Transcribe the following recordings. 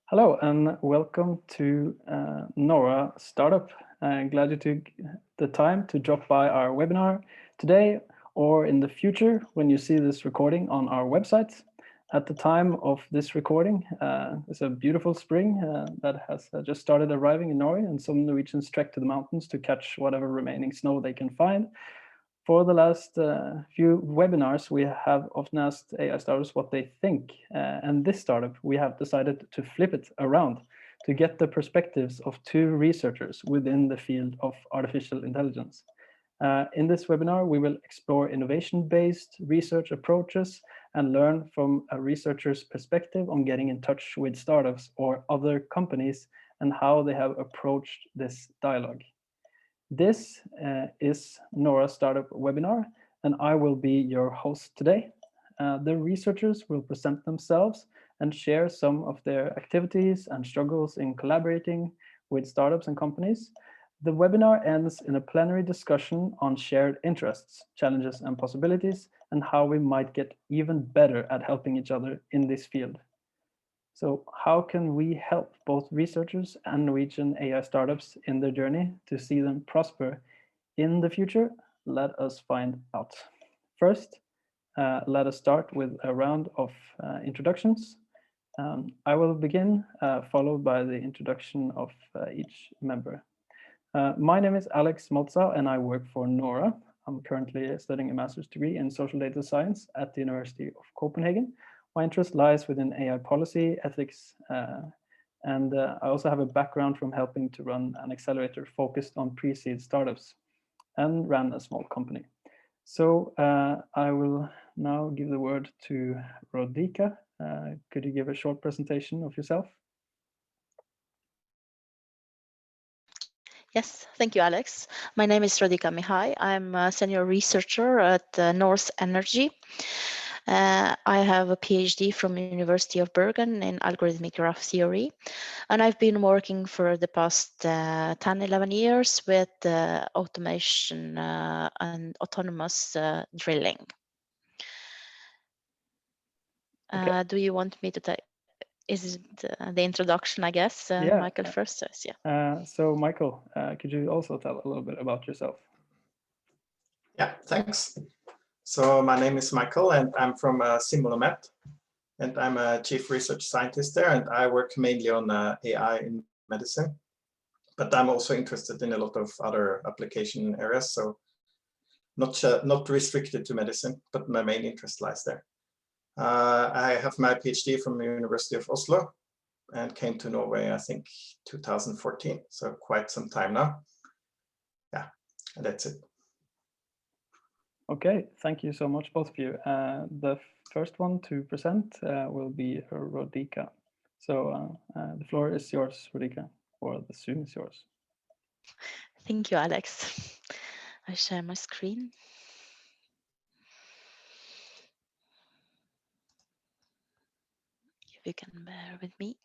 Hello and welcome to NORA.startup. Glad you took the time to drop by our webinar today or in the future when you see this recording on our website. At the time of this recording, it's a beautiful spring that has just started arriving in Norway, and some Norwegians trek to the mountains to catch whatever remaining snow they can find. For the last few webinars, we have often asked AI startups what they think. And this startup, we have decided to flip it around to get the perspectives of two researchers within the field of artificial intelligence. In this webinar, we will explore innovation-based research approaches and learn from a researcher's perspective on getting in touch with startups or other companies and how they have approached this dialogue. This is NORA Startup webinar, and I will be your host today. The researchers will present themselves and share some of their activities and struggles in collaborating with startups and companies. The webinar ends in a plenary discussion on shared interests, challenges and possibilities, and how we might get even better at helping each other in this field. So how can we help both researchers and Norwegian AI startups in their journey to see them prosper in the future? Let us find out. First, let us start with a round of introductions. I will begin, followed by the introduction of each member. My name is Alex Moltzau, and I work for NORA. I'm currently studying a master's degree in social data science at the University of Copenhagen. My interest lies within AI policy, ethics, and I also have a background from helping to run an accelerator focused on pre-seed startups and ran a small company. So I will now give the word to Rodica. Could you give a short presentation of yourself? Yes, thank you, Alex. My name is Rodica Mihai. I'm a senior researcher at NORCE Energy. I have a PhD from the University of Bergen in algorithmic graph theory, and I've been working for the past 10-11 years with automation and autonomous drilling. Okay. Do you want me to take? Is it the introduction, I guess? Yeah. Michael first says, yeah. So Michael, could you also tell a little bit about yourself? Yeah, thanks. So my name is Michael, and I'm from SimulaMet, and I'm a chief research scientist there, and I work mainly on AI in medicine. But I'm also interested in a lot of other application areas, so not restricted to medicine, but my main interest lies there. I have my PhD from the University of Oslo and came to Norway, I think, 2014, so quite some time now. Yeah, and that's it. Okay, thank you so much, both of you. The first one to present will be Rodica. So the floor is yours, Rodica, or the Zoom is yours. Thank you, Alex. I share my screen. If you can bear with me.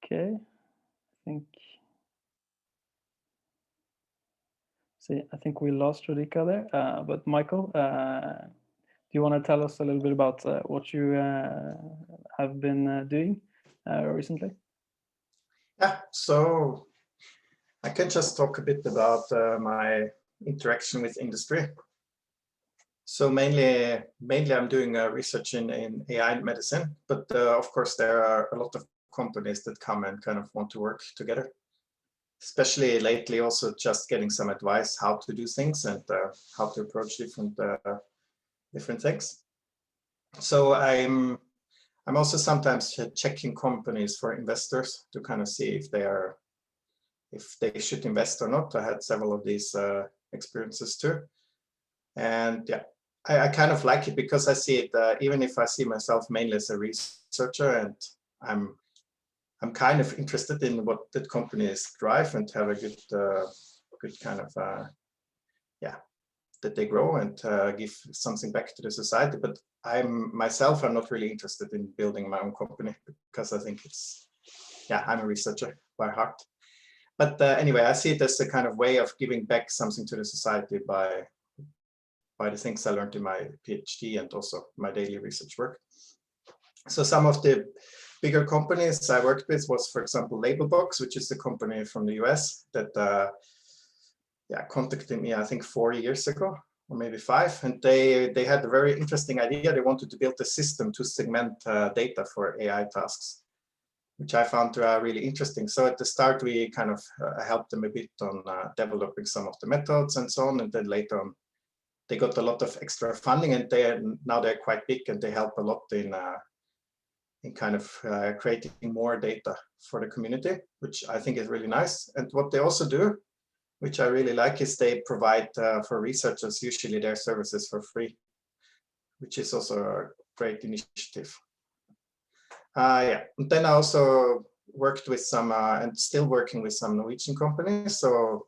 Okay, I think we lost Rodica there, but Michael, do you want to tell us a little bit about what you have been doing recently? Yeah, so I can just talk a bit about my interaction with industry. So mainly I'm doing research in AI medicine, but of course there are a lot of companies that come and kind of want to work together. Especially lately, also just getting some advice how to do things and how to approach different things. So I'm also sometimes checking companies for investors to kind of see if they should invest or not. I had several of these experiences too. And yeah, I kind of like it because I see it, even if I see myself mainly as a researcher, and I'm kind of interested in what the companies drive and have a good kind of, yeah, that they grow and give something back to the society. But I'm not really interested in building my own company because I think I'm a researcher by heart. But anyway, I see it as a kind of way of giving back something to the society by the things I learned in my PhD and also my daily research work. So some of the bigger companies I worked with was, for example, Labelbox, which is a company from the US that contacted me, I think 4 years ago, or maybe 5. And they had a very interesting idea. They wanted to build a system to segment data for AI tasks, which I found really interesting. So at the start, we kind of helped them a bit on developing some of the methods and so on. And then later on, they got a lot of extra funding, and now they're quite big, and they help a lot in kind of creating more data for the community, which I think is really nice. And what they also do, which I really like, is they provide for researchers usually their services for free, which is also a great initiative. And then I also worked with some, and still working with some Norwegian companies. So,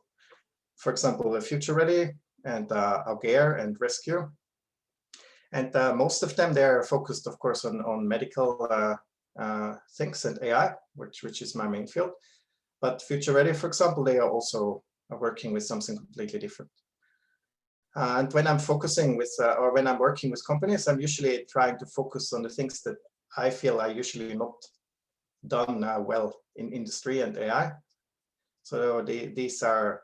for example, Future Ready and Augere and Rescue. And most of them, they're focused, of course, on medical things and AI, which is my main field. But Future Ready, for example, they are also working with something completely different. And when I'm focusing with, or when I'm working with companies, I'm usually trying to focus on the things that I feel are usually not done well in industry and AI. So these are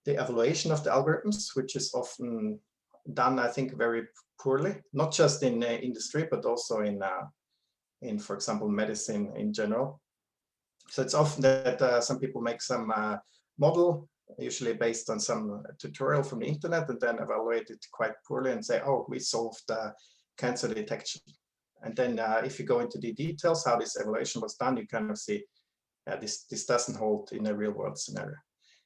the evaluation of the algorithms, which is often done, I think, very poorly, not just in industry, but also in, for example, medicine in general. So it's often that some people make some model, usually based on some tutorial from the internet, and then evaluate it quite poorly and say, oh, we solved cancer detection. And then if you go into the details, how this evaluation was done, you kind of see this doesn't hold in a real world scenario.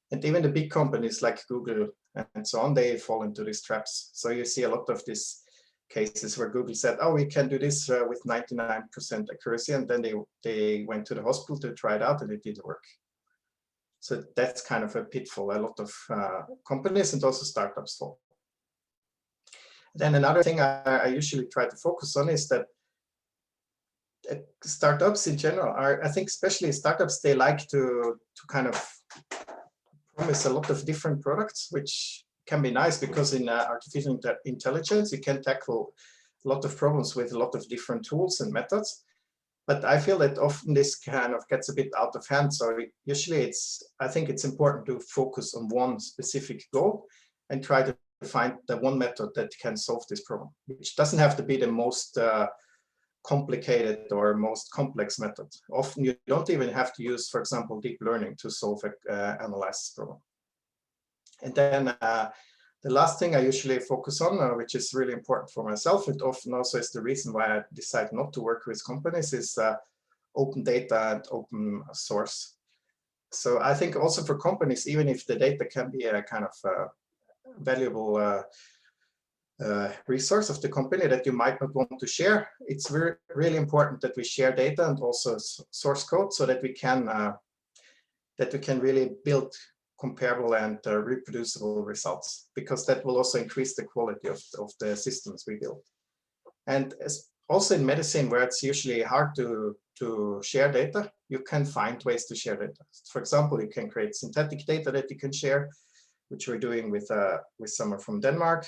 And even the big companies like Google and so on, they fall into these traps. So you see a lot of these cases where Google said, oh, we can do this with 99% accuracy. And then they went to the hospital to try it out, and it didn't work. So that's kind of a pitfall a lot of companies and also startups fall. Then another thing I usually try to focus on is that startups in general are, I think especially startups, they like to kind of promise a lot of different products, which can be nice because in artificial intelligence, you can tackle a lot of problems with a lot of different tools and methods. But I feel that often this kind of gets a bit out of hand. So usually I think it's important to focus on one specific goal and try to find the one method that can solve this problem, which doesn't have to be the most complicated or most complex method. Often you don't even have to use, for example, deep learning to solve an analysis problem. And then the last thing I usually focus on, which is really important for myself, and often also is the reason why I decide not to work with companies, is open data and open source. So I think also for companies, even if the data can be a kind of valuable resource of the company that you might not want to share, it's really important that we share data and also source code so that we can really build comparable and reproducible results, because that will also increase the quality of the systems we build. And also in medicine, where it's usually hard to share data, you can find ways to share data. For example, you can create synthetic data that you can share, which we're doing with someone from Denmark.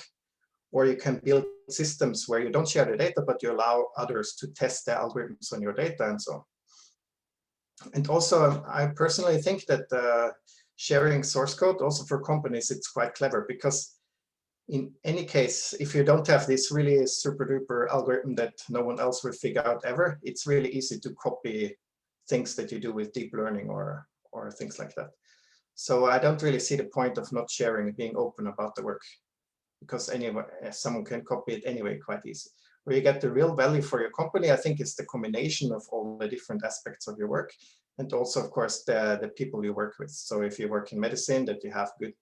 Or you can build systems where you don't share the data, but you allow others to test the algorithms on your data and so on. And also, I personally think that sharing source code also for companies, it's quite clever, because in any case, if you don't have this really super duper algorithm that no one else will figure out ever, it's really easy to copy things that you do with deep learning or things like that. So I don't really see the point of not sharing and being open about the work, because anyway, someone can copy it anyway quite easy. where you get the real value for your company, I think it's the combination of all the different aspects of your work, and also, of course, the people you work with. So if you work in medicine, that you have good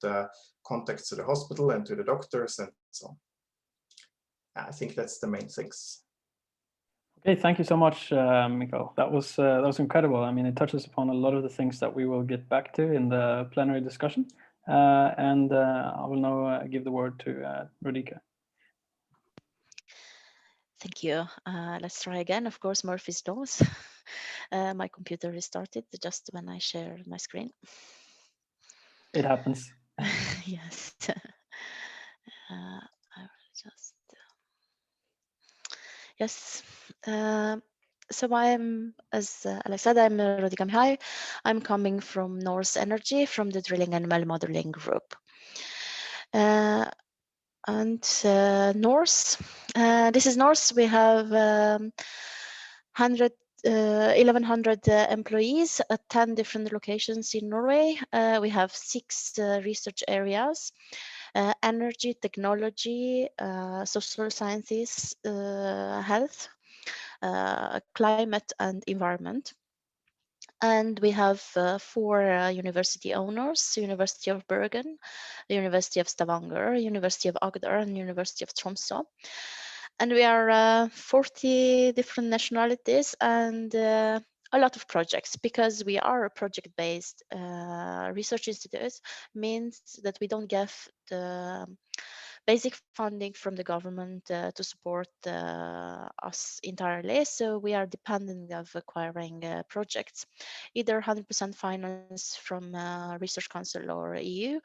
contacts to the hospital and to the doctors and so on. I think that's the main things. Okay, thank you so much, Mikael. That was incredible. I mean, it touches upon a lot of the things that we will get back to in the plenary discussion. And I will now give the word to Rodica. Thank you. Let's try again. Of course, Murphy's laws. My computer restarted just when I shared my screen. It happens. Yes. I will just. Yes. So I'm, as Alex said, I'm Rodica Mihai. I'm coming from NORCE Energy, from the Drilling and Well Modeling Group. And NORCE, this is NORCE. We have 1,100 employees at 10 different locations in Norway. We have 6 research areas: energy, technology, social sciences, health, climate, and environment. And we have 4 university owners: University of Bergen, the University of Stavanger, University of Agder, and University of Tromsø. And we are 40 different nationalities and a lot of projects, because we are a project-based research institute. Means that we don't get the basic funding from the government to support us entirely. So we are dependent of acquiring projects, either 100% finance from Research Council or EU,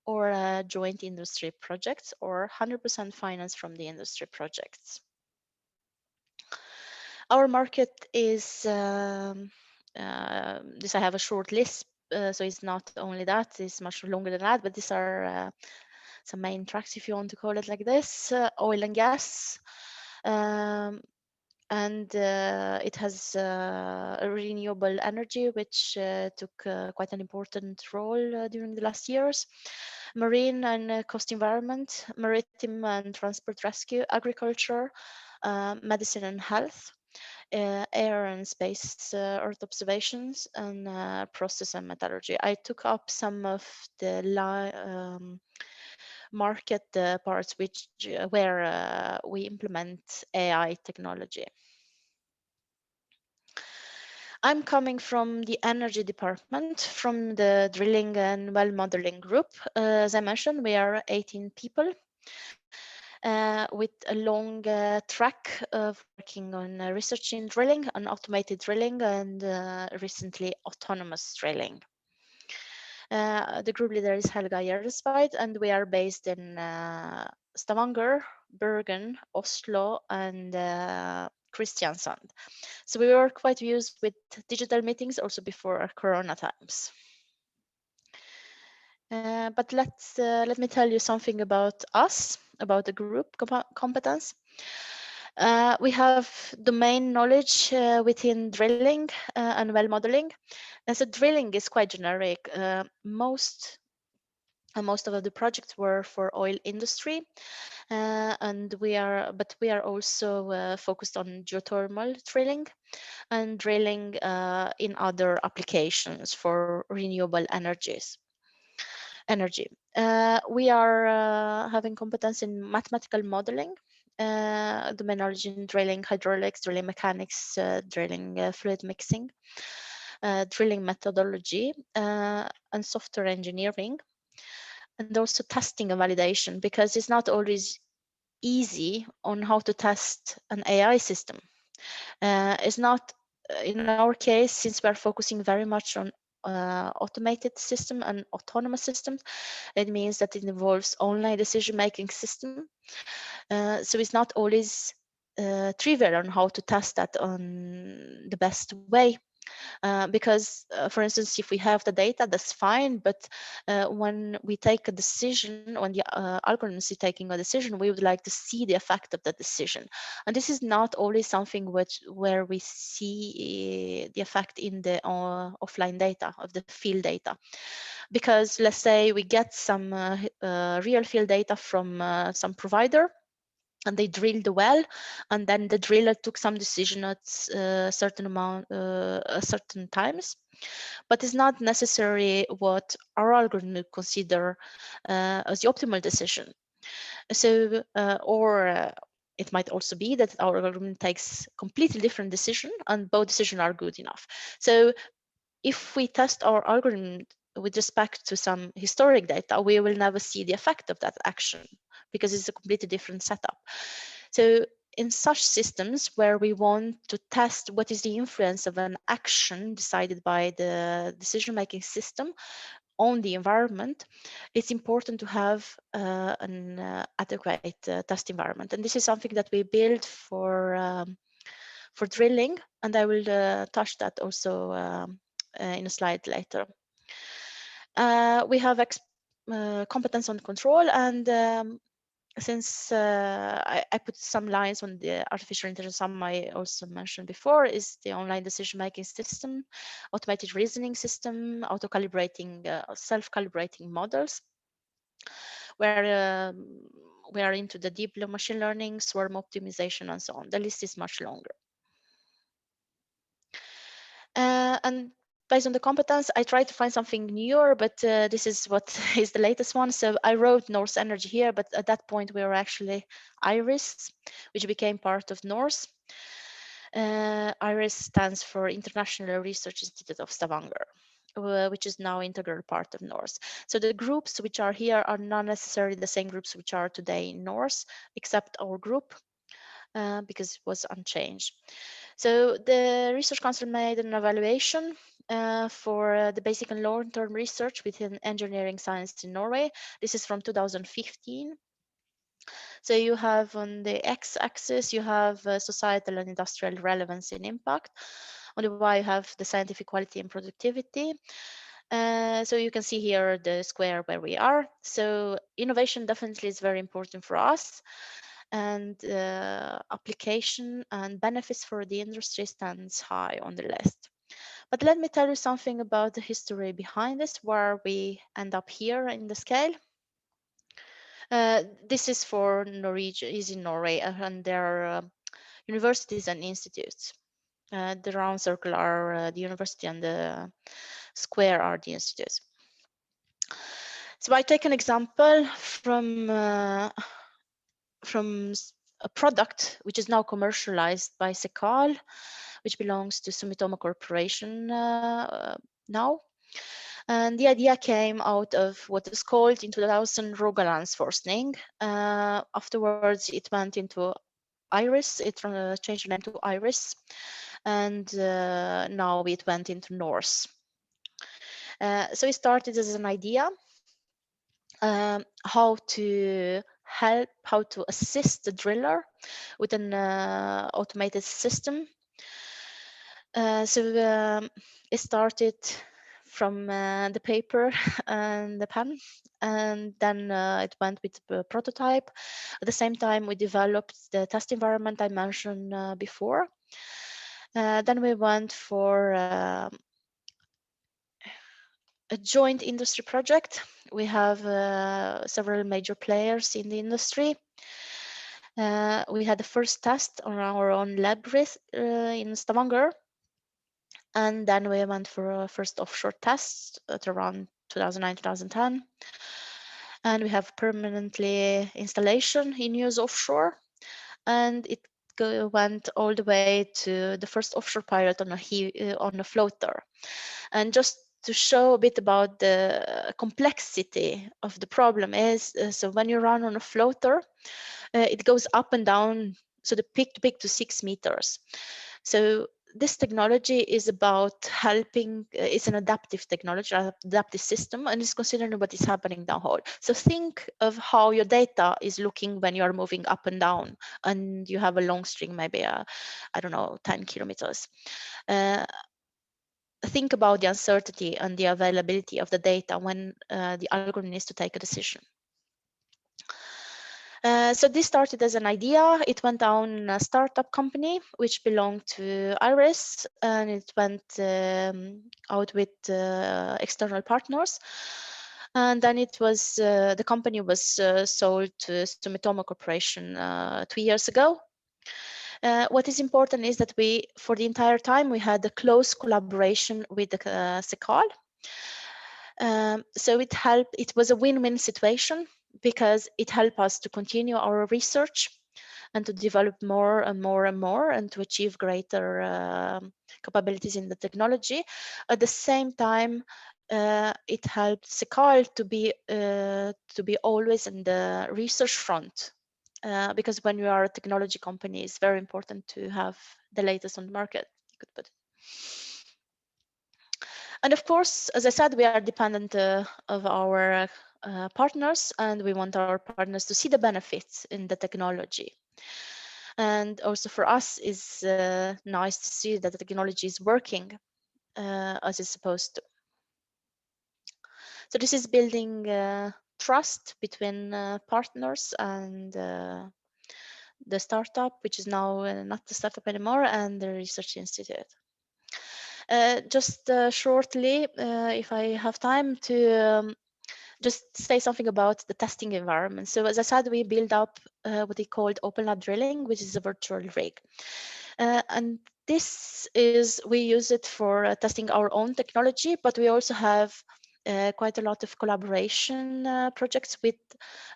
or joint industry projects, or 100% finance from the industry projects. Our market is, this I have a short list, so it's not only that, it's much longer than that, but these are some main tracks, if you want to call it like this: oil and gas, and it has a renewable energy, which took quite an important role during the last years: marine and coast environment, maritime and transport rescue, agriculture, medicine and health, air and space Earth observations, and process and metallurgy. I took up some of the market parts where we implement AI technology. I'm coming from the energy department, from the drilling and well modeling group. As I mentioned, we are 18 people with a long track of working on research in drilling, on automated drilling, and recently autonomous drilling. The group leader is Helga Gjerstveit, and we are based in Stavanger, Bergen, Oslo, and Kristiansand. So we were quite used with digital meetings also before Corona times. But let me tell you something about us, about the group competence. We have domain knowledge within drilling and well modeling. And so drilling is quite generic. Most of the projects were for oil industry, and we are also focused on geothermal drilling and drilling in other applications for renewable energy. We are having competence in mathematical modeling, domain knowledge in drilling hydraulics, drilling mechanics, drilling fluid mixing, drilling methodology, and software engineering, and also testing and validation, because it's not always easy on how to test an AI system. It's not, in our case, since we're focusing very much on automated system and autonomous systems, it means that it involves online decision-making system. So it's not always trivial on how to test that on the best way. Because, for instance, if we have the data, that's fine. But when we take a decision, when the algorithm is taking a decision, we would like to see the effect of that decision. And this is not always something where we see the effect in the offline data of the field data. Because let's say we get some real field data from some provider, and they drilled the well, and then the driller took some decision at certain times. But it's not necessarily what our algorithm would consider as the optimal decision. So, it might also be that our algorithm takes completely different decision, and both decisions are good enough. So if we test our algorithm with respect to some historic data, we will never see the effect of that action because it's a completely different setup. So in such systems where we want to test what is the influence of an action decided by the decision-making system on the environment, it's important to have an adequate test environment. And this is something that we build for drilling, and I will touch that also in a slide later. We have competence on control, and since I put some lines on the artificial intelligence, some I also mentioned before, is the online decision-making system, automated reasoning system, auto-calibrating, self-calibrating models, where we are into the deep machine learning, swarm optimization, and so on. The list is much longer. And based on the competence, I tried to find something newer, but this is what is the latest one. So I wrote NORCE Energy here, but at that point we were actually IRIS, which became part of NORCE. IRIS stands for International Research Institute of Stavanger, which is now integral part of NORCE. So the groups which are here are not necessarily the same groups which are today in NORCE, except our group, because it was unchanged. So the Research Council made an evaluation for the basic and long-term research within engineering science in Norway. This is from 2015. So you have on the x-axis, you have societal and industrial relevance and impact. On the y, you have the scientific quality and productivity. So you can see here the square where we are. So innovation definitely is very important for us, and application and benefits for the industry stands high on the list. But let me tell you something about the history behind this, where we end up here in the scale. This is for Norwegian, is in Norway, and there are universities and institutes. The round circle are the university, and the square are the institutes. So I take an example from a product which is now commercialized by Sekal, which belongs to Sumitomo Corporation now. And the idea came out of what is called in 2000 Rogalandsforskning. Afterwards, it went into IRIS. It changed the name to IRIS, and now it went into NORCE. So it started as an idea how to help, how to assist the driller with an automated system. So it started from the paper and the pen, and then it went with the prototype. At the same time, we developed the test environment I mentioned before. Then we went for a joint industry project. We have several major players in the industry. We had the first test on our own lab in Stavanger. And then we went for a first offshore test at around 2009, 2010. And we have permanently installation in use offshore. And it went all the way to the first offshore pilot on a floater. And just to show a bit about the complexity of the problem is, so when you run on a floater, it goes up and down, so the peak to peak to 6 meters. So this technology is about helping, it's an adaptive technology, adaptive system, and it's considering what is happening downhole. So think of how your data is looking when you are moving up and down, and you have a long string, maybe, I don't know, 10 kilometers. Think about the uncertainty and the availability of the data when the algorithm needs to take a decision. So this started as an idea. It went down a startup company which belonged to IRIS, and it went out with external partners. And then it was the company was sold to Sumitomo Corporation 2 years ago. What is important is that we, for the entire time, we had a close collaboration with the SECAL. So it was a win-win situation because it helped us to continue our research and to develop more and more and more and to achieve greater capabilities in the technology. At the same time, it helped SECAL to be always in the research front. Because when you are a technology company, it's very important to have the latest on the market, you could put it. And of course, as I said, we are dependent of our partners, and we want our partners to see the benefits in the technology. And also for us, it's nice to see that the technology is working as it's supposed to. So this is building trust between partners and the startup, which is now not the startup anymore, and the research institute. Just shortly, if I have time to just say something about the testing environment. So as I said, we build up what they called Open Lab Drilling, which is a virtual rig. And this is, we use it for testing our own technology, but we also have quite a lot of collaboration projects with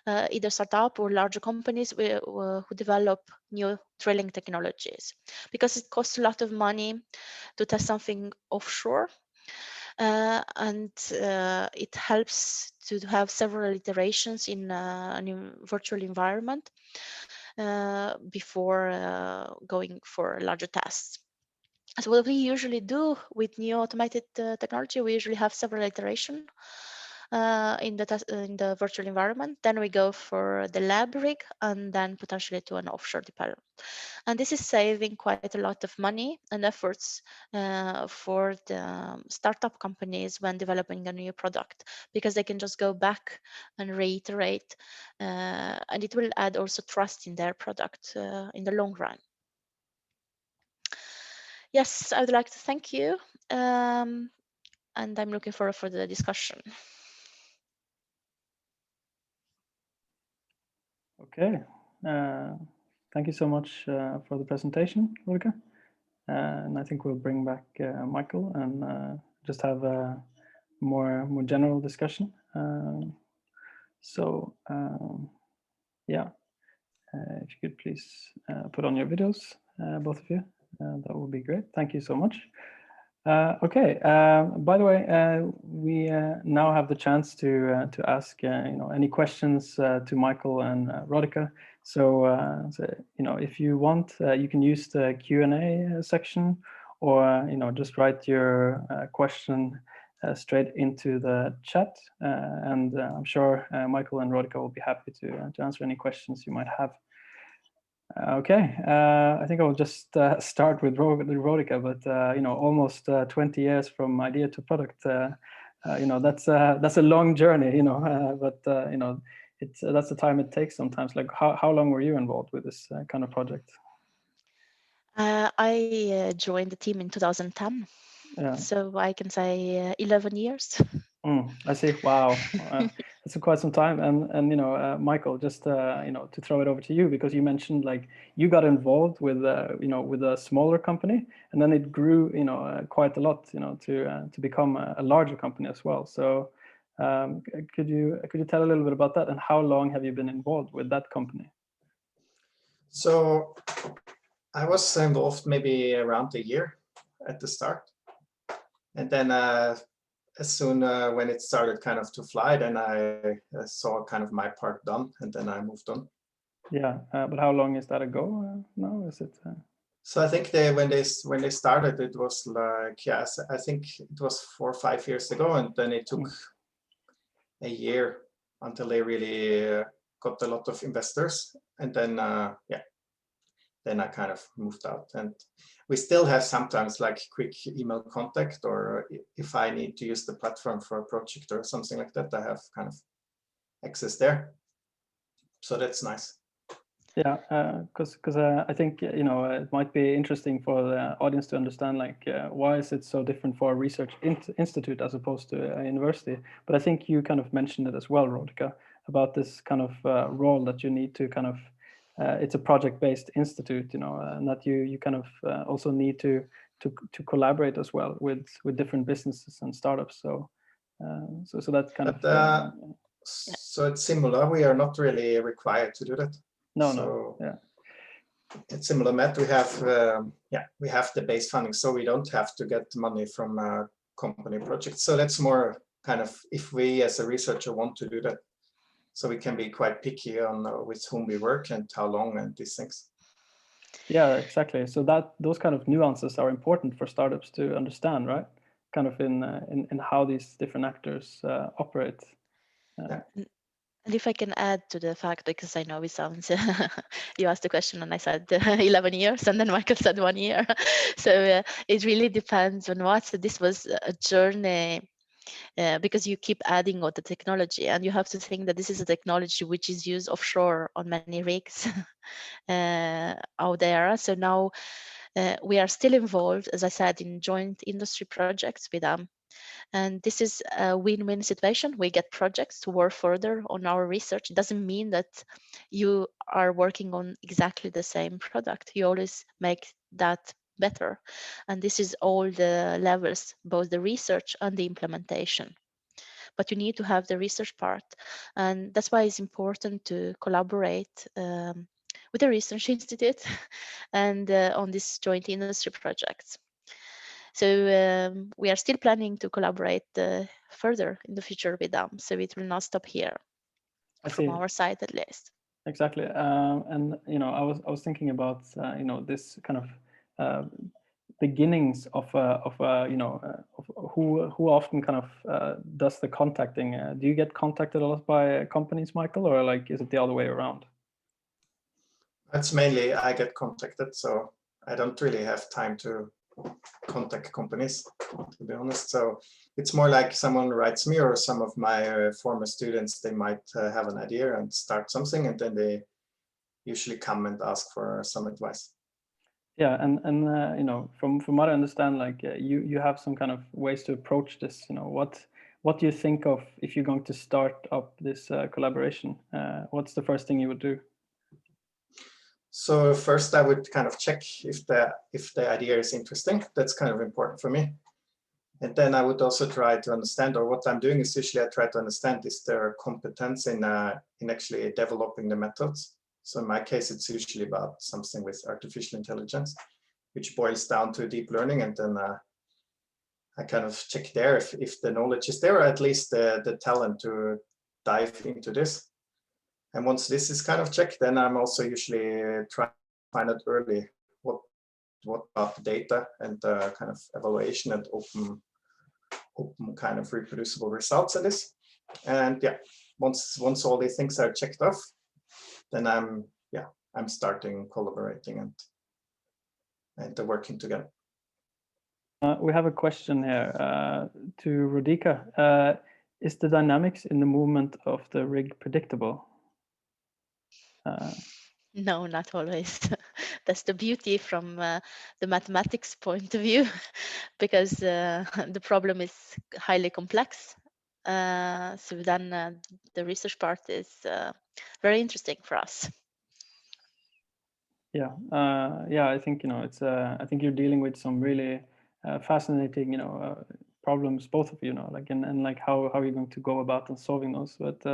either startup or larger companies who develop new drilling technologies, because it costs a lot of money to test something offshore. And it helps to have several iterations in a new virtual environment before going for larger tests. So what we usually do with new automated technology, we usually have several iterations in the virtual environment. Then we go for the lab rig and then potentially to an offshore deployment. And this is saving quite a lot of money and efforts for the startup companies when developing a new product, because they can just go back and reiterate, and it will add also trust in their product in the long run. Yes, I would like to thank you, and I'm looking forward for the discussion. Okay, thank you so much for the presentation, Rodica. And I think we'll bring back Michael and just have a more general discussion. Yeah, if you could please put on your videos, both of you, that would be great. Thank you so much. Okay. By the way, we now have the chance to ask any questions to Michael and Rodica. So, if you want, you can use the Q&A section, or just write your question straight into the chat, and I'm sure Michael and Rodica will be happy to answer any questions you might have. Okay, I think I will just start with Rodica, but almost 20 years from idea to product. That's a long journey, but that's the time it takes sometimes. Like, how long were you involved with this kind of project? I joined the team in 2010, so I can say 11 years. I see. Wow, that's quite some time. And Michael, just to throw it over to you, because you mentioned like you got involved with with a smaller company, and then it grew quite a lot to become a larger company as well. So could you tell a little bit about that, and how long have you been involved with that company? So I was involved maybe around a year at the start, and then as soon when it started kind of to fly, then I saw kind of my part done, and then I moved on. Yeah, but how long is that ago now? Is it? So I think when they started, it was like, yes, I think it was 4 or 5 years ago, and then it took a year until they really got a lot of investors, and then then I kind of moved out. And we still have sometimes like quick email contact, or if I need to use the platform for a project or something like that, I have kind of access there. So that's nice. Yeah, because I think it might be interesting for the audience to understand like why is it so different for a research institute as opposed to a university. But I think you kind of mentioned it as well, Rodica, about this kind of role that you need to kind of it's a project-based institute, and that you kind of also need to collaborate as well with different businesses and startups. So so that kind of so at Simula we are not really required to do that. No. Yeah. At SimulaMet we have the base funding, so we don't have to get money from company projects. So that's more kind of if we as a researcher want to do that. So we can be quite picky on with whom we work and how long and these things. Yeah, exactly. So those kind of nuances are important for startups to understand, right? Kind of in how these different actors operate. Yeah. And if I can add to the fact, because I know it sounds, you asked the question and I said 11 years and then Michael said 1 year. So it really depends on what. So this was a journey because you keep adding all the technology and you have to think that this is a technology which is used offshore on many rigs out there. So now we are still involved, as I said, in joint industry projects with them. And this is a win-win situation. We get projects to work further on our research. It doesn't mean that you are working on exactly the same product. You always make that better. And this is all the levels, both the research and the implementation. But you need to have the research part. And that's why it's important to collaborate with the research institute and on these joint industry projects. So we are still planning to collaborate further in the future with them. So it will not stop here from our side, at least. Exactly, and I was thinking about this kind of beginnings of who often kind of does the contacting. Do you get contacted a lot by companies, Michael, or like is it the other way around? That's mainly I get contacted, so I don't really have time to contact companies, to be honest. So it's more like someone writes me or some of my former students, they might have an idea and start something, and then they usually come and ask for some advice. Yeah, and from what I understand, like you have some kind of ways to approach this. What do you think of if you're going to start up this collaboration? What's the first thing you would do? So first I would kind of check if the idea is interesting. That's kind of important for me. And then I would also try to understand, or what I'm doing is usually I try to understand is there competence in actually developing the methods. So in my case, it's usually about something with artificial intelligence, which boils down to deep learning. And then I kind of check there if the knowledge is there, or at least the talent to dive into this. And once this is kind of checked, then I'm also usually trying to find out early what about the data and kind of evaluation and open kind of reproducible results in this. And yeah, once all these things are checked off, then I'm starting collaborating and working together. We have a question here to Rodica. Is the dynamics in the movement of the rig predictable? No, not always. That's the beauty from the mathematics point of view, because the problem is highly complex. So then the research part is very interesting for us. Yeah, I think it's. I think you're dealing with some really fascinating, problems, both of you, like and like how you're going to go about and solving those. But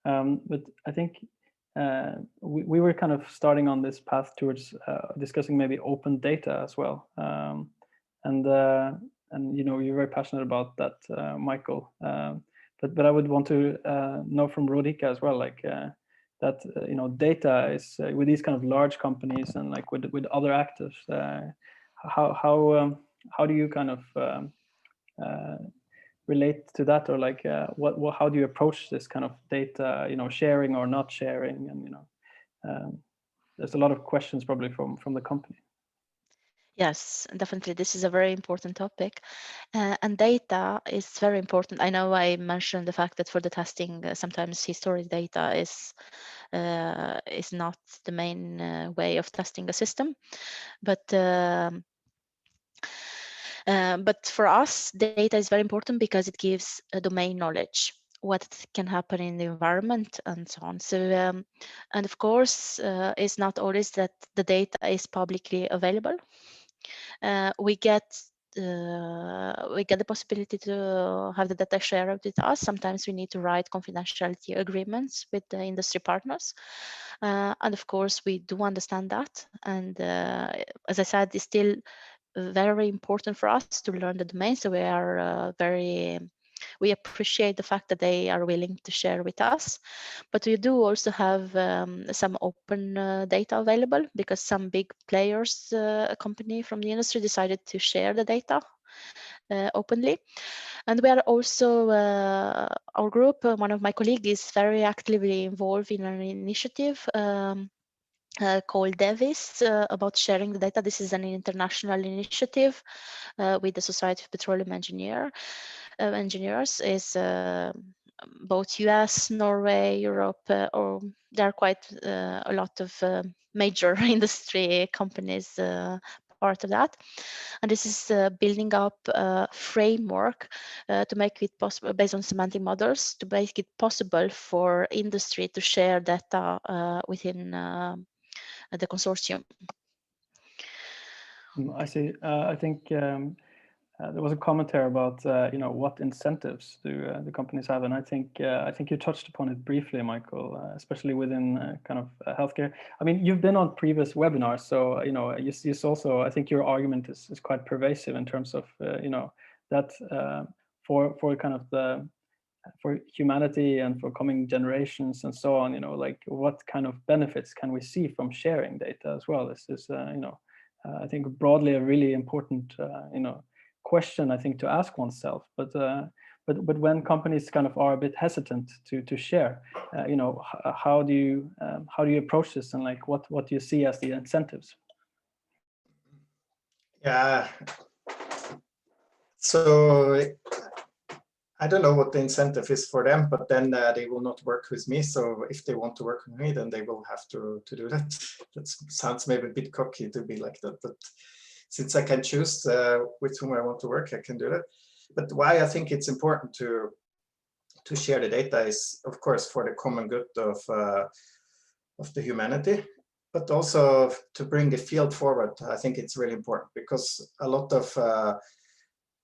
I think we were kind of starting on this path towards discussing maybe open data as well, and you're very passionate about that, Michael. But I would want to know from Rodica as well, like that data is with these kind of large companies and like with other actors. How do you kind of relate to that, or like what how do you approach this kind of data, sharing or not sharing, and there's a lot of questions probably from the company. Yes, definitely. This is a very important topic, and data is very important. I know I mentioned the fact that for the testing, sometimes historic data is not the main way of testing a system, but for us, data is very important because it gives a domain knowledge, what can happen in the environment and so on. So, and of course, it's not always that the data is publicly available. We get the possibility to have the data shared with us. Sometimes we need to write confidentiality agreements with the industry partners. And of course, we do understand that. And as I said, it's still very important for us to learn the domain. So we appreciate the fact that they are willing to share with us, but we do also have some open data available because some big players, a company from the industry, decided to share the data openly. And we are also, our group, one of my colleagues is very actively involved in an initiative called Devis about sharing the data. This is an international initiative with the Society of Petroleum Engineers. Is both US, Norway, Europe, or there are quite a lot of major industry companies part of that. And this is building up a framework to make it possible, based on semantic models, to make it possible for industry to share data within the consortium. I see. I think there was a commentary about what incentives do the companies have, and I think you touched upon it briefly, Michael, especially within kind of healthcare. I mean, you've been on previous webinars, so you also, I think your argument is quite pervasive in terms of that for kind of for humanity and for coming generations and so on, like what kind of benefits can we see from sharing data as well? This is I think broadly a really important question, I think, to ask oneself. But when companies kind of are a bit hesitant to share, how do you approach this, and like what do you see as the incentives? Yeah. So I don't know what the incentive is for them, but then they will not work with me. So if they want to work with me, then they will have to do that. That sounds maybe a bit cocky to be like that, but since I can choose with whom I want to work, I can do that. But why I think it's important to share the data is, of course, for the common good of the humanity, but also to bring the field forward. I think it's really important because a lot of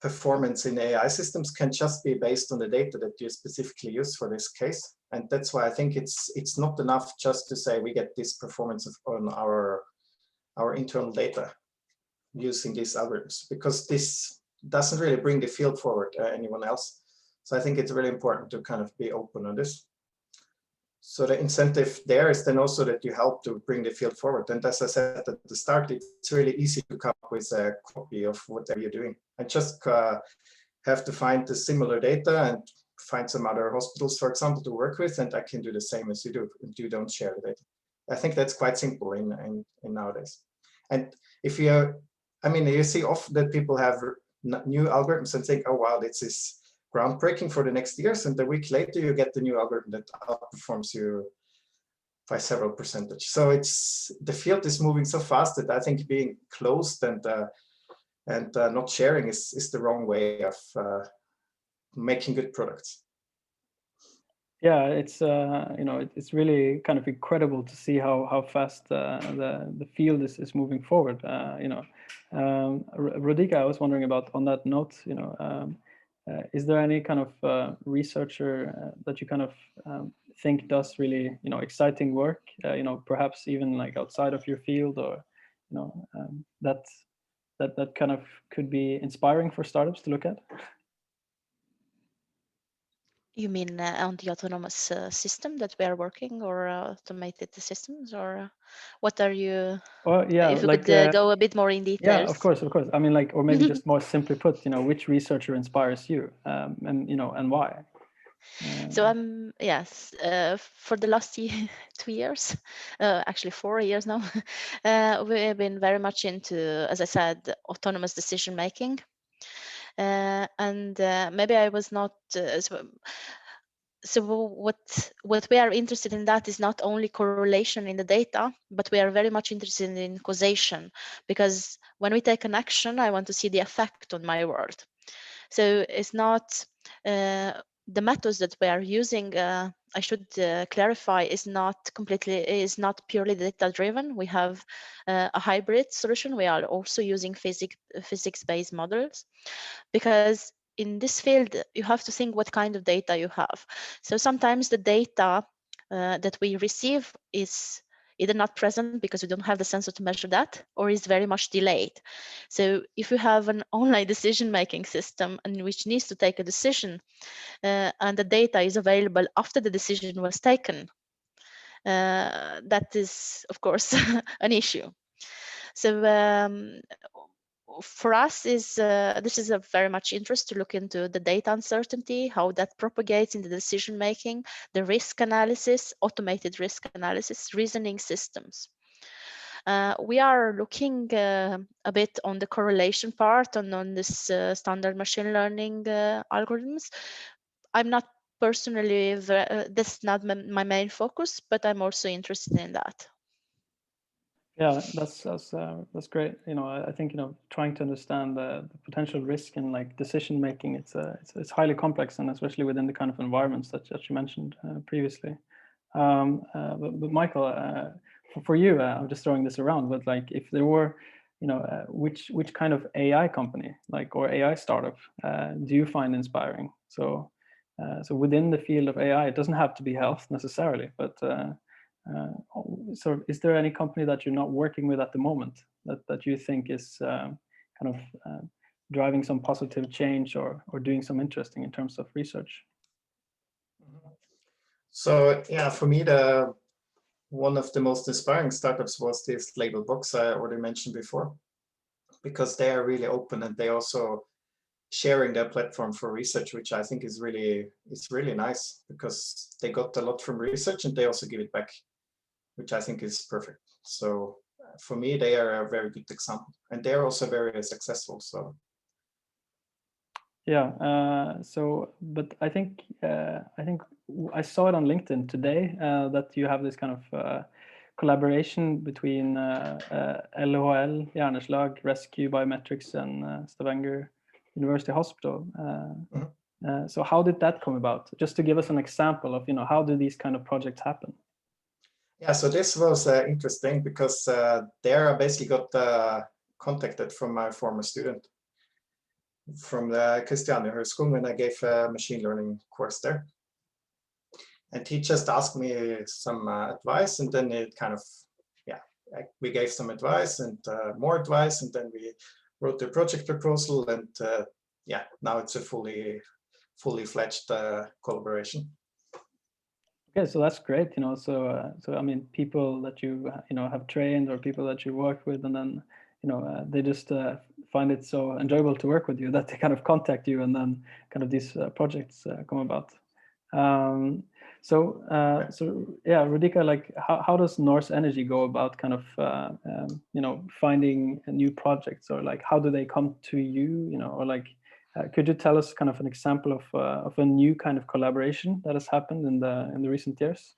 performance in AI systems can just be based on the data that you specifically use for this case. And that's why I think it's not enough just to say we get this performance on our internal data using these algorithms, because this doesn't really bring the field forward anyone else. So I think it's really important to kind of be open on this. So the incentive there is then also that you help to bring the field forward. And as I said at the start, it's really easy to come up with a copy of whatever you're doing. I just have to find the similar data and find some other hospitals, for example, to work with, and I can do the same as you do, and you don't share the data. I think that's quite simple in nowadays. And if you, I mean, you see often that people have new algorithms and think, oh, wow, this is groundbreaking for the next years, and a week later you get the new algorithm that outperforms you by several percentage. So the field is moving so fast that I think being closed and not sharing is the wrong way of making good products. Yeah, it's it's really kind of incredible to see how fast the field is moving forward. Rodica, I was wondering about, on that note, is there any kind of researcher that you kind of think does really exciting work, perhaps even like outside of your field, or that kind of could be inspiring for startups to look at? You mean on the autonomous system that we are working, or automated systems, or what are you? Well, yeah, if you like could go a bit more in details. Yeah, of course. I mean, like, or maybe just more simply put, which researcher inspires you, and and why? So yes, for the last 2 years, actually 4 years now, we've been very much into, as I said, autonomous decision making. And maybe I was not so what we are interested in that is not only correlation in the data, but we are very much interested in causation, because when we take an action, I want to see the effect on my world. So it's not the methods that we are using. I should clarify, is not purely data driven. We have a hybrid solution. We are also using physics-based models, because in this field you have to think what kind of data you have. So sometimes the data that we receive is either not present because we don't have the sensor to measure that, or is very much delayed. So if you have an online decision-making system and which needs to take a decision, and the data is available after the decision was taken, that is, of course, an issue. So for us, this is a very much interest to look into the data uncertainty, how that propagates in the decision making, the risk analysis, automated risk analysis, reasoning systems. We are looking a bit on the correlation part and on this standard machine learning algorithms. I'm not personally, that's not my main focus, but I'm also interested in that. Yeah, that's great. You know, I think, you know, trying to understand the potential risk in like decision making, it's highly complex, and especially within the kind of environments that you mentioned previously. But Michael, for you, I'm just throwing this around, but like if there were, you know, which kind of AI company, like, or AI startup do you find inspiring? So so within the field of AI, it doesn't have to be health necessarily, but so is there any company that you're not working with at the moment that you think is kind of driving some positive change or doing some interesting in terms of research? So yeah, for me, one of the most inspiring startups was this label box I already mentioned before, because they are really open and they also sharing their platform for research, which I think is really nice, because they got a lot from research and they also give it back, which I think is perfect. So for me, they are a very good example, and they're also very successful. So yeah, so but I think I saw it on LinkedIn today that you have this kind of collaboration between LHL, Hjerneslag, Rescue Biometrics, and Stavanger University Hospital. So how did that come about? Just to give us an example of, you know, how do these kind of projects happen? yeah, so this was interesting because there I basically got contacted from my former student from the Christiania School when I gave a machine learning course there. And he just asked me some advice, and then it kind of, yeah, we gave some advice and more advice, and then we wrote the project proposal, and yeah, now it's a fully fledged collaboration. Okay, so that's great, you know. So so I mean, people that you know have trained, or people that you work with, and then, you know, they just find it so enjoyable to work with you that they kind of contact you, and then kind of these projects come about. So yeah, Rodica, like how does Norse Energy go about kind of you know, finding new projects, or like how do they come to you, you know, or like could you tell us kind of an example of a new kind of collaboration that has happened in the recent years?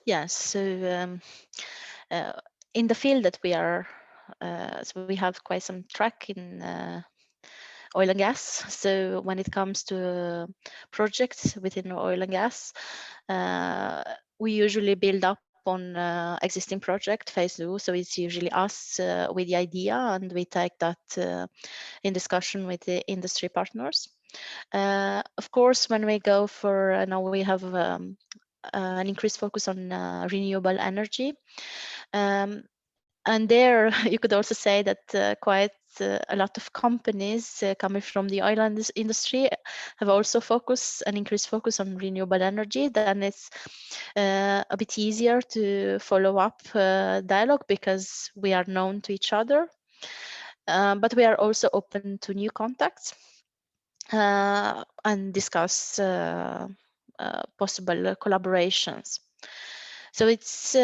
Yes, so in the field that we are, so we have quite some track in oil and gas. So when it comes to projects within oil and gas, we usually build up on existing project phase 2. So it's usually us with the idea, and we take that in discussion with the industry partners. Of course, when we go for now, we have an increased focus on renewable energy. And there you could also say that quite a lot of companies coming from the oil industry have also an increased focus on renewable energy. Then it's a bit easier to follow up dialogue because we are known to each other. But we are also open to new contacts. and discuss possible collaborations. So it's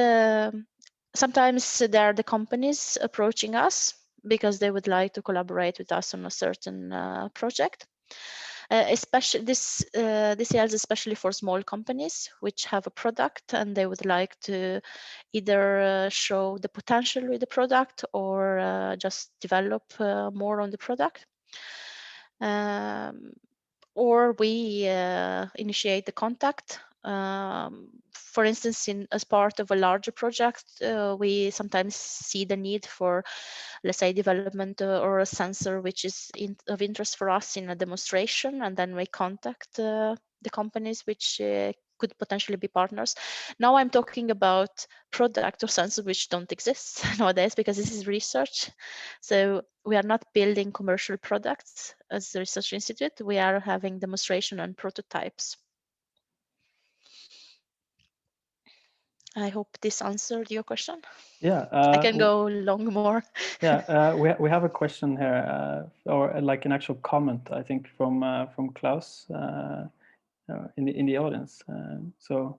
sometimes there are the companies approaching us because they would like to collaborate with us on a certain project. Especially this yields especially for small companies which have a product and they would like to either show the potential with the product or just develop more on the product. Or we initiate the contact. For instance, as part of a larger project, we sometimes see the need for, let's say, development or a sensor which is of interest for us in a demonstration, and then we contact the companies which could potentially be partners. Now I'm talking about product or sensors which don't exist nowadays because this is research. So we are not building commercial products as a research institute. We are having demonstration and prototypes. I hope this answered your question. Yeah, I can go long more. Yeah, we have a question here, or like an actual comment, I think, from Klaus in the audience. So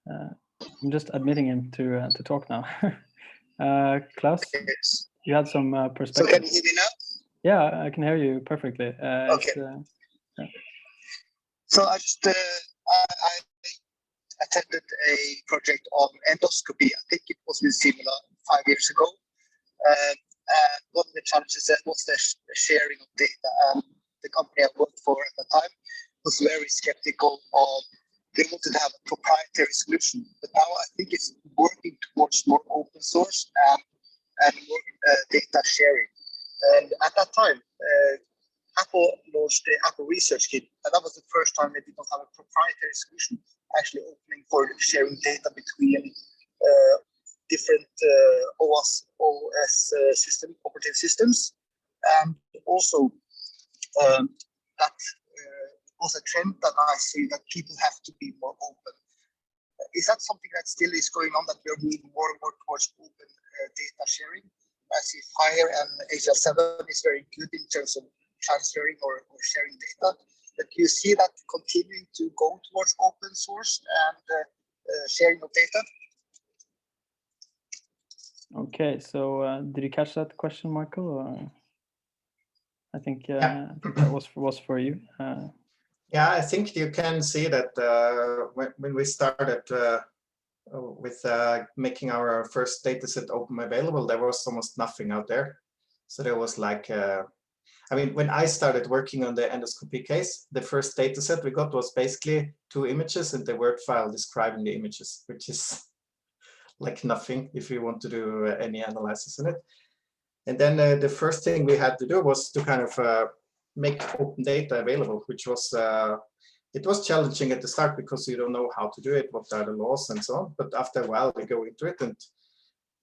I'm just admitting him to talk now. Klaus, Yes. you had some perspective. So can you hear me now? Yeah, I can hear you perfectly. Okay. Yeah. So I just I attended a project on endoscopy. I think it was with Simula 5 years ago. And one of the challenges was the sharing of data. And the company I worked for at the time was very skeptical of. They wanted to have a proprietary solution, but now I think it's working towards more open source and more data sharing. And at that time, Apple launched the Apple Research Kit, and that was the first time they did not have a proprietary solution, actually opening for sharing data between different OS operating systems. And also that was a trend that I see, that people have to be more open. Is that something that still is going on, that we are moving more and more towards open data sharing? I see FHIR and HL7 is very good in terms of transferring or sharing data, but you see that continuing to go towards open source and sharing of data? Okay, so did you catch that question, Michael? Or I think I think that was for you. Yeah, I think you can see that when we started with making our first dataset open available, there was almost nothing out there. So there was like, I mean, when I started working on the endoscopy case, the first dataset we got was basically 2 images and the Word file describing the images, which is like nothing if you want to do any analysis in it. And then the first thing we had to do was to kind of make open data available, which was it was challenging at the start because you don't know how to do it, what are the laws and so on. But after a while, we go into it. And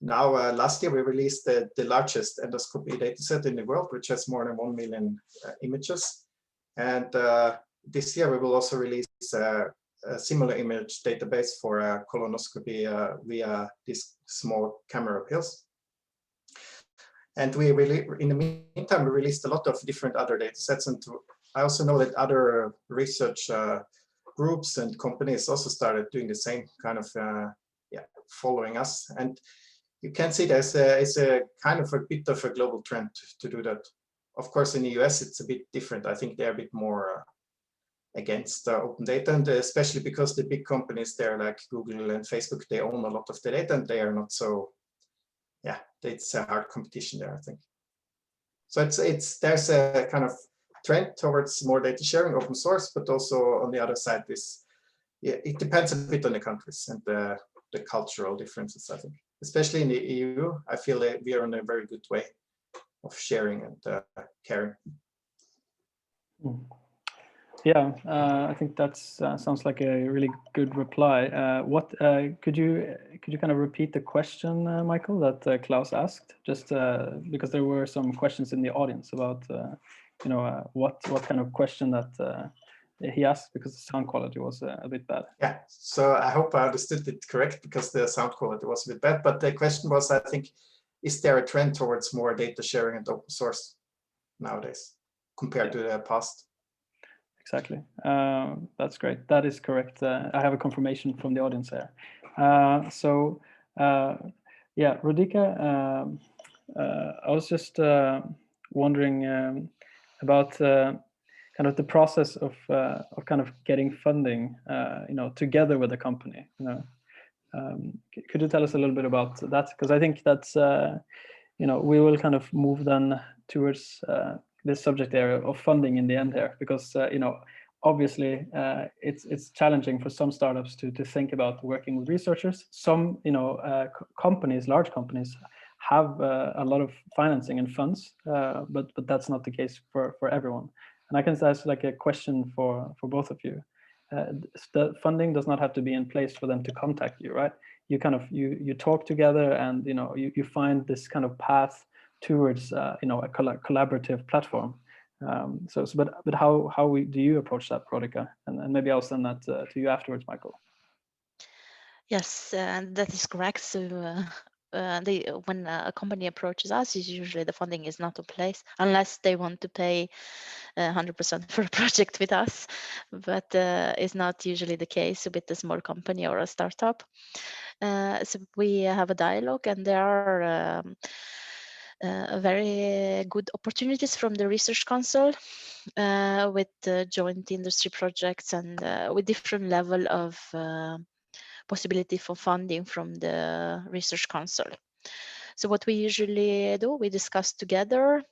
now last year, we released the largest endoscopy dataset in the world, which has more than 1 million images. And this year, we will also release a similar image database for colonoscopy via these small camera pills. And we really, in the meantime, we released a lot of different other datasets. And I also know that other research groups and companies also started doing the same kind of, following us. And you can see there's a kind of a bit of a global trend to do that. Of course, in the US, it's a bit different. I think they're a bit more against open data, and especially because the big companies there, like Google and Facebook, they own a lot of the data, and they are not so. Yeah, it's a hard competition there, I think. So there's a kind of trend towards more data sharing, open source, but also on the other side, it depends a bit on the countries and the cultural differences, I think. Especially in the EU, I feel that we are on a very good way of sharing and caring. Yeah, I think that sounds like a really good reply. What could you kind of repeat the question, Michael, that Klaus asked? Just because there were some questions in the audience about, what kind of question that he asked, because the sound quality was a bit bad. Yeah, so I hope I understood it correct, because the sound quality was a bit bad. But the question was, I think, is there a trend towards more data sharing and open source nowadays compared to the past? exactly. That's great. That is correct. I have a confirmation from the audience there. Yeah, Rodica, I was just wondering about kind of the process of kind of getting funding, together with the company. Could you tell us a little bit about that? Because I think that's we will kind of move then towards this subject area of funding in the end here, because obviously it's challenging for some startups to think about working with researchers. Some companies, large companies, have a lot of financing and funds, but that's not the case for everyone. And I can ask like a question for both of you. The funding does not have to be in place for them to contact you, right? You kind of you talk together, and you find this kind of path towards a collaborative platform. But how do you approach that, Rodica? And maybe I'll send that to you afterwards, Michael. Yes, that is correct. So when a company approaches us, usually the funding is not in place unless they want to pay 100% for a project with us, but it's not usually the case with a small company or a startup. So we have a dialogue, and there are very good opportunities from the Research Council with joint industry projects and with different level of possibility for funding from the Research Council. So what we usually do, we discuss together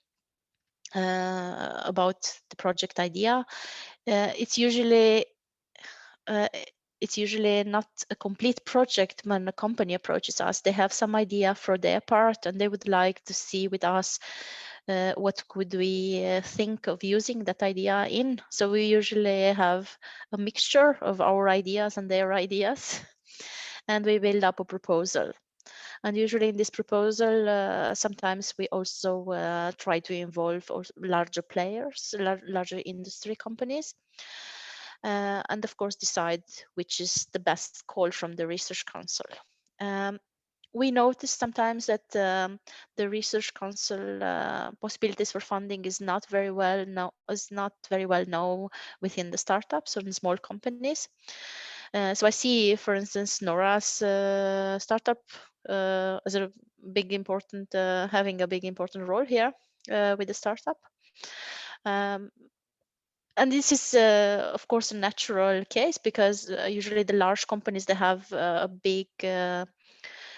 about the project idea. It's usually not a complete project when a company approaches us. They have some idea for their part, and they would like to see with us what could we think of using that idea in. So we usually have a mixture of our ideas and their ideas, and we build up a proposal. And usually in this proposal, sometimes we also try to involve larger players, larger industry companies, and of course decide which is the best call from the Research Council. We notice sometimes that the Research Council possibilities for funding is not very well known within the startups or in small companies. So I see, for instance, NORA's startup as a big important having a big important role here with the startup. And this is, of course, a natural case, because usually the large companies, they have a big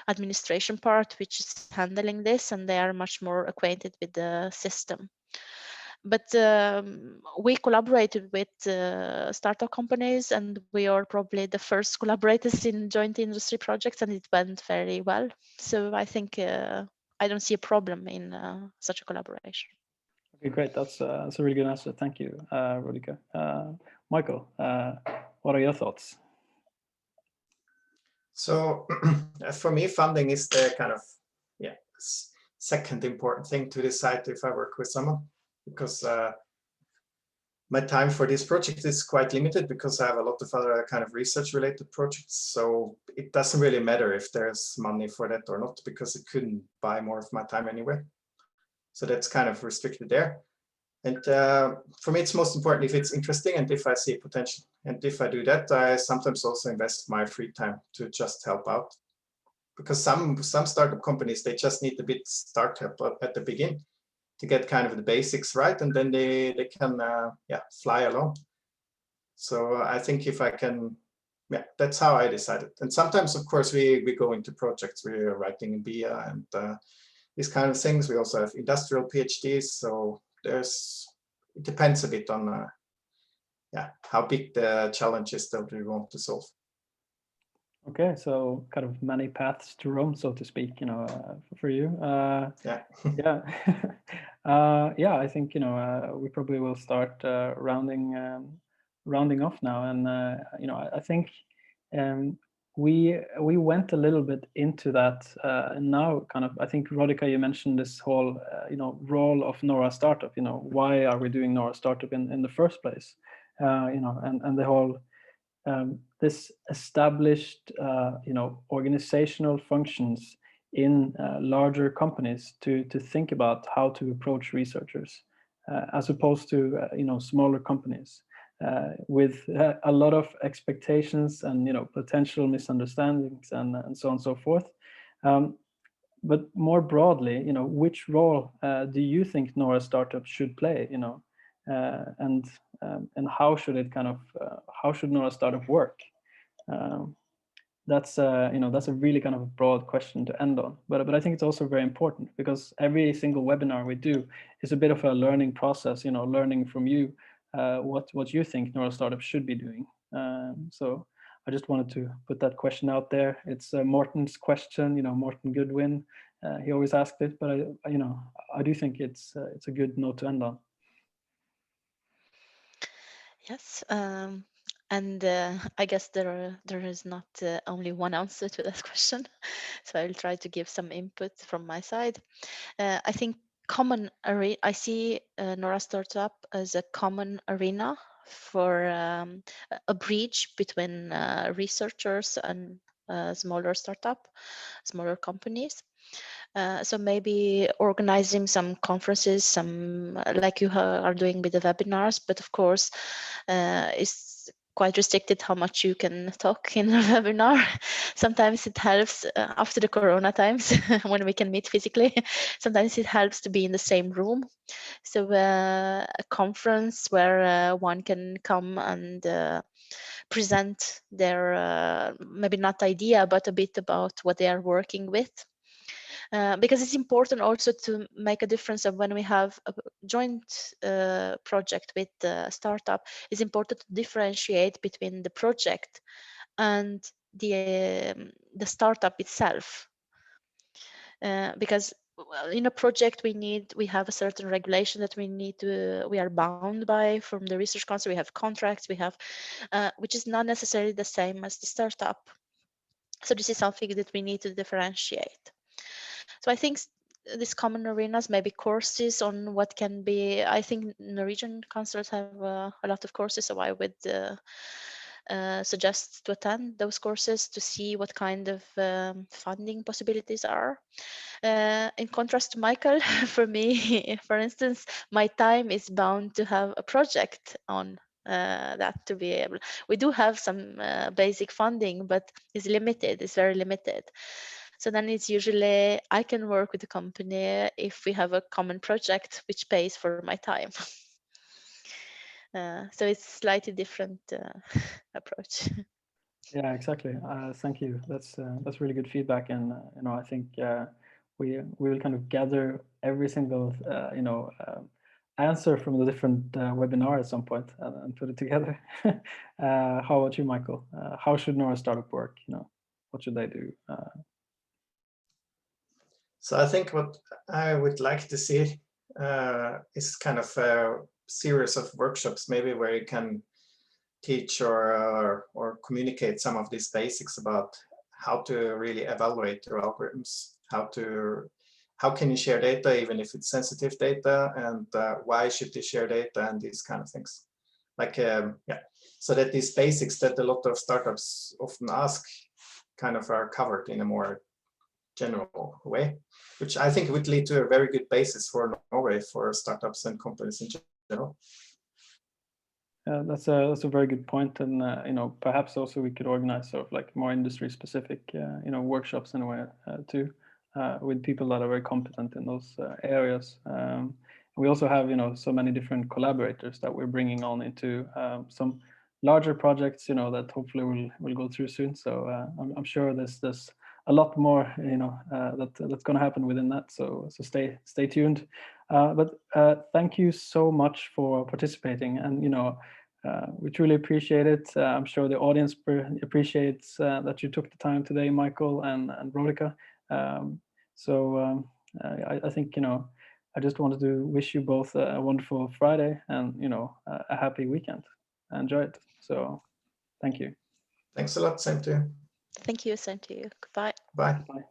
administration part which is handling this, and they are much more acquainted with the system. But we collaborated with startup companies, and we are probably the first collaborators in joint industry projects, and it went very well. So I think I don't see a problem in such a collaboration. Okay, great. That's a really good answer. Thank you, Rodica. Michael, what are your thoughts? So for me, funding is the kind of second important thing to decide if I work with someone, because my time for this project is quite limited because I have a lot of other kind of research related projects. So it doesn't really matter if there's money for that or not, because it couldn't buy more of my time anyway. So that's kind of restricted there. And for me, it's most important if it's interesting and if I see potential. And if I do that, I sometimes also invest my free time to just help out. Because some startup companies, they just need a bit startup at the beginning to get kind of the basics right, and then they can fly along. So I think if I can, that's how I decided. And sometimes, of course, we go into projects. We're writing in BIA and these kind of things. We also have industrial PhDs. So it depends a bit on how big the challenge is that we want to solve. Okay, so kind of many paths to Rome, so to speak, for you. Yeah. I think we probably will start rounding off now, and I think we went a little bit into that, and now kind of I think Rodica, you mentioned this whole role of NORA.startup. Why are we doing NORA.startup in the first place? And the whole this established organizational functions in larger companies to think about how to approach researchers as opposed to smaller companies. with a lot of expectations and potential misunderstandings and so on and so forth. But more broadly, which role do you think NORA startup should play? And how should it how should NORA startup work? That's that's a really kind of broad question to end on, but I think it's also very important, because every single webinar we do is a bit of a learning process, learning from you what you think NORA startup should be doing. So I just wanted to put that question out there. It's Morten's question, Morten Goodwin. He always asked it, but I do think it's a good note to end on. Yes, and I guess there is not only one answer to that question, so I'll try to give some input from my side. I think I see NORA Startup as a common arena for a bridge between researchers and smaller companies. So maybe organizing some conferences, some like you are doing with the webinars, but of course it's quite restricted how much you can talk in a webinar. Sometimes it helps after the corona times when we can meet physically. Sometimes it helps to be in the same room. So a conference where one can come and present their maybe not idea, but a bit about what they are working with. Because it's important also to make a difference of when we have a joint project with the startup. It's important to differentiate between the project and the startup itself, because in a project we have a certain regulation that we are bound by from the research council. We have contracts, we have which is not necessarily the same as the startup. So this is something that we need to differentiate. So I think these common arenas, maybe courses on what can be. I think Norwegian councils have a lot of courses, so I would suggest to attend those courses to see what kind of funding possibilities are. In contrast to Michael, for me, for instance, my time is bound to have a project on that to be able. We do have some basic funding, but it's limited. It's very limited. So then it's usually I can work with the company if we have a common project which pays for my time. So it's slightly different approach. Yeah, exactly. Thank you. That's really good feedback, and I think we will kind of gather every single answer from the different webinar at some point and put it together. How about you, Michael? How should NORA startup work? What should they do? So I think what I would like to see is kind of a series of workshops, maybe where you can teach or communicate some of these basics about how to really evaluate your algorithms, how can you share data even if it's sensitive data, and why should you share data, and these kind of things. Like so that these basics that a lot of startups often ask kind of are covered in a more general way, which I think would lead to a very good basis for Norway for startups and companies in general. That's a very good point, and perhaps also we could organize sort of like more industry-specific workshops in a way too, with people that are very competent in those areas. We also have so many different collaborators that we're bringing on into some larger projects that hopefully will go through soon. So I'm sure there's a lot more that's going to happen within that. So stay tuned. But thank you so much for participating, and we truly appreciate it. I'm sure the audience appreciates that you took the time today, Michael and Rodica. I think I just wanted to wish you both a wonderful Friday and a happy weekend. Enjoy it. So thank you. Thanks a lot. Same to you. Thank you. Same to you. Goodbye. Bye. Bye.